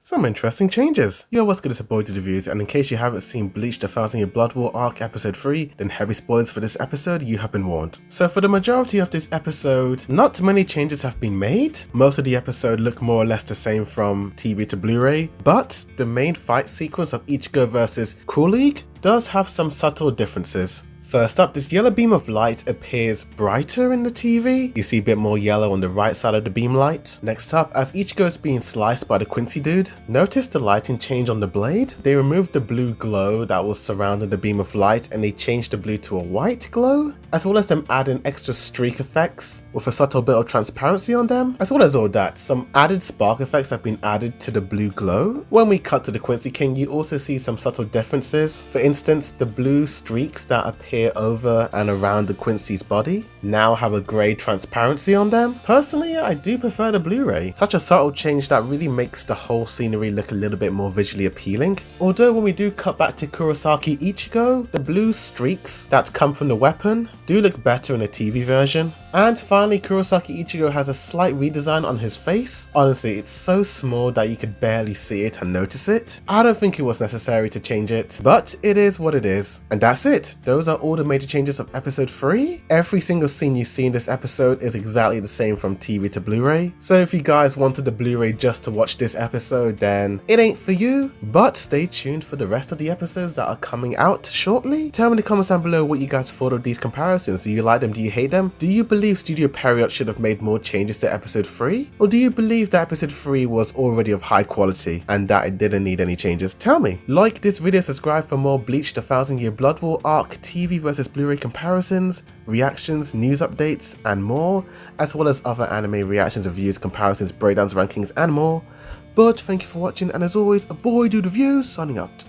Some interesting changes. Yo, what's good, it's your boy Dude Reviews, and in case you haven't seen Bleach the Thousand Year Blood War Arc Episode 3, then heavy spoilers for this episode, you have been warned. So for the majority of this episode, not many changes have been made. Most of the episode look more or less the same from TV to Blu-ray, but the main fight sequence of Ichigo versus Cool League does have some subtle differences. First up, this yellow beam of light appears brighter in the TV. You see a bit more yellow on the right side of the beam light. Next up, as Ichigo is being sliced by the Quincy dude, notice the lighting change on the blade. They removed the blue glow that was surrounding the beam of light and they changed the blue to a white glow, as well as them adding extra streak effects with a subtle bit of transparency on them. As well as all that, some added spark effects have been added to the blue glow. When we cut to the Quincy King, you also see some subtle differences. For instance, the blue streaks that appear over and around the Quincy's body now have a grey transparency on them. Personally, I do prefer the Blu-ray. Such a subtle change that really makes the whole scenery look a little bit more visually appealing. Although when we do cut back to Kurosaki Ichigo, the blue streaks that come from the weapon do look better in the TV version. And finally, Kurosaki Ichigo has a slight redesign on his face. Honestly, it's so small that you could barely see it and notice it. I don't think it was necessary to change it, but it is what it is. And that's it. Those are all the major changes of episode 3. Every single scene you see in this episode is exactly the same from TV to Blu-ray. So if you guys wanted the Blu-ray just to watch this episode, then it ain't for you. But stay tuned for the rest of the episodes that are coming out shortly. Tell me in the comments down below what you guys thought of these comparisons. Do you like them? Do you hate them? Do you believe Studio Pierrot should have made more changes to episode 3? Or do you believe that episode 3 was already of high quality and that it didn't need any changes? Tell me. Like this video, subscribe for more Bleach the Thousand Year Blood War Arc TV versus Blu-ray comparisons, reactions, news updates, and more, as well as other anime reactions, reviews, comparisons, breakdowns, rankings, and more. But thank you for watching, and as always, a boy Dude Reviews signing out.